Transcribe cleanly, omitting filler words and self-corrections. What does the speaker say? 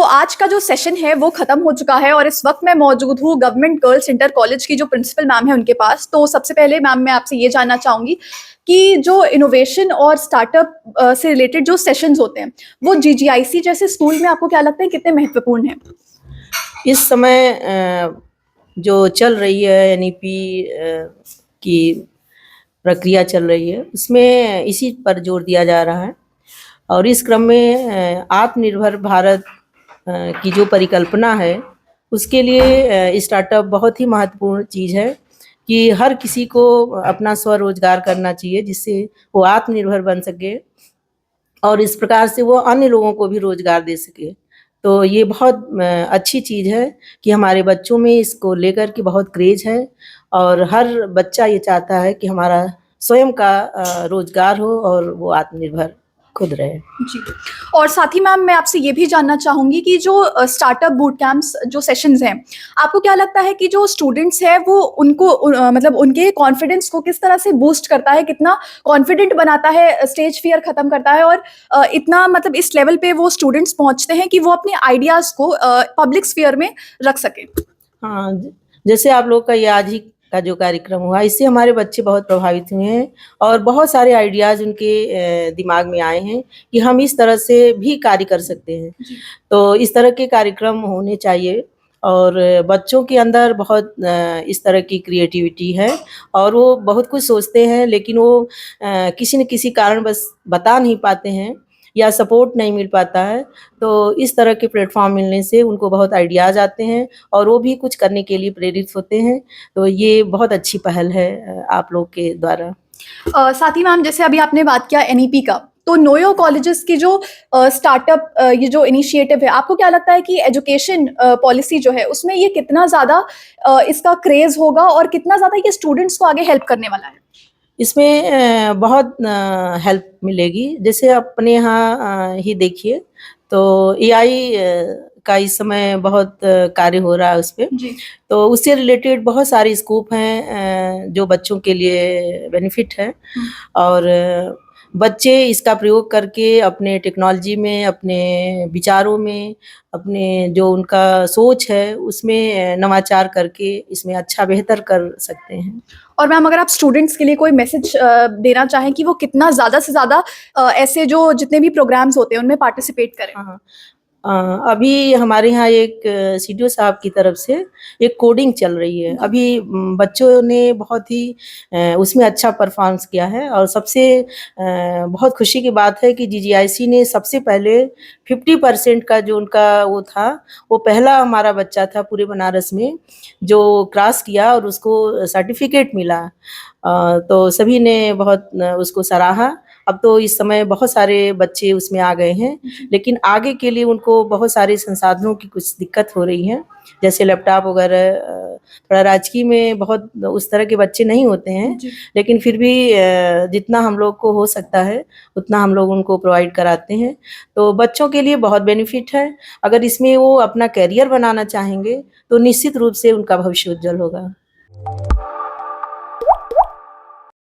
आज का जो सेशन है वो खत्म हो चुका है और इस वक्त मैं मौजूद हूँ गवर्नमेंट गर्ल्स इंटर कॉलेज की जो प्रिंसिपल मैम है उनके पास। तो सबसे पहले मैम मैं आपसे ये जानना चाहूंगी कि जो इनोवेशन और स्टार्टअप से रिलेटेड जो सेशंस होते हैं वो जीजीआईसी जैसे स्कूल में आपको क्या लगता है कितने महत्वपूर्ण हैं? इस समय जो चल रही है एनईपी की प्रक्रिया चल रही है, उसमें इसी पर जोर दिया जा रहा है। और इस क्रम में आत्मनिर्भर भारत की जो परिकल्पना है, उसके लिए स्टार्टअप बहुत ही महत्वपूर्ण चीज़ है कि हर किसी को अपना स्वरोजगार करना चाहिए, जिससे वो आत्मनिर्भर बन सके और इस प्रकार से वो अन्य लोगों को भी रोजगार दे सके। तो ये बहुत अच्छी चीज़ है कि हमारे बच्चों में इसको लेकर के बहुत क्रेज है और हर बच्चा ये चाहता है कि हमारा स्वयं का रोजगार हो और वो आत्मनिर्भर खुद रहे। जी। और साथ ही मैम मैं आपसे ये भी जानना चाहूंगी कि जो स्टार्टअप बूट कैंप्स जो सेशंस हैं, आपको क्या लगता है कि जो स्टूडेंट्स हैं वो उनको मतलब उनके कॉन्फिडेंस को किस तरह से बूस्ट करता है, कितना कॉन्फिडेंट बनाता है, स्टेज फियर खत्म करता है और इतना मतलब इस लेवल पे वो स्टूडेंट्स पहुंचते हैं कि वो अपने आइडियाज को पब्लिक स्फीयर में रख सकें? हाँ, जैसे आप लोग का ये आज ही का जो कार्यक्रम हुआ, इससे हमारे बच्चे बहुत प्रभावित हुए हैं और बहुत सारे आइडियाज़ उनके दिमाग में आए हैं कि हम इस तरह से भी कार्य कर सकते हैं। तो इस तरह के कार्यक्रम होने चाहिए और बच्चों के अंदर बहुत इस तरह की क्रिएटिविटी है और वो बहुत कुछ सोचते हैं, लेकिन वो किसी न किसी कारण बस बता नहीं पाते हैं या सपोर्ट नहीं मिल पाता है। तो इस तरह के प्लेटफॉर्म मिलने से उनको बहुत आइडियाज़ आते हैं और वो भी कुछ करने के लिए प्रेरित होते हैं। तो ये बहुत अच्छी पहल है आप लोग के द्वारा। साथ ही मैम जैसे अभी आपने बात किया एनईपी का, तो नोयो कॉलेजेस की जो स्टार्टअप ये जो इनिशिएटिव है, आपको क्या लगता है कि एजुकेशन पॉलिसी जो है उसमें ये कितना ज़्यादा इसका क्रेज होगा और कितना ज़्यादा ये स्टूडेंट्स को आगे हेल्प करने वाला है? इसमें बहुत हेल्प मिलेगी। जैसे अपने यहाँ ही देखिए तो एआई का इस समय बहुत कार्य हो रहा है उस पे। जी। तो उससे रिलेटेड बहुत सारे स्कोप हैं जो बच्चों के लिए बेनिफिट है और बच्चे इसका प्रयोग करके अपने टेक्नोलॉजी में, अपने विचारों में, अपने जो उनका सोच है उसमें नवाचार करके इसमें अच्छा बेहतर कर सकते हैं। और मैम अगर आप स्टूडेंट्स के लिए कोई मैसेज देना चाहें कि वो कितना ज़्यादा से ज़्यादा ऐसे जो जितने भी प्रोग्राम्स होते हैं उनमें पार्टिसिपेट करें? हाँ, अभी हमारे यहाँ एक सीडीओ साहब की तरफ से एक कोडिंग चल रही है। अभी बच्चों ने बहुत ही उसमें अच्छा परफॉर्मेंस किया है और सबसे बहुत खुशी की बात है कि जीजीआईसी ने सबसे पहले 50% का जो उनका वो था, वो पहला हमारा बच्चा था पूरे बनारस में जो क्रॉस किया और उसको सर्टिफिकेट मिला। तो सभी ने बहुत उसको सराहा। अब तो इस समय बहुत सारे बच्चे उसमें आ गए हैं, लेकिन आगे के लिए उनको बहुत सारे संसाधनों की कुछ दिक्कत हो रही है, जैसे लैपटॉप वगैरह। थोड़ा राजकीय में बहुत उस तरह के बच्चे नहीं होते हैं, लेकिन फिर भी जितना हम लोग को हो सकता है उतना हम लोग उनको प्रोवाइड कराते हैं। तो बच्चों के लिए बहुत बेनिफिट है। अगर इसमें वो अपना करियर बनाना चाहेंगे तो निश्चित रूप से उनका भविष्य उज्जवल होगा।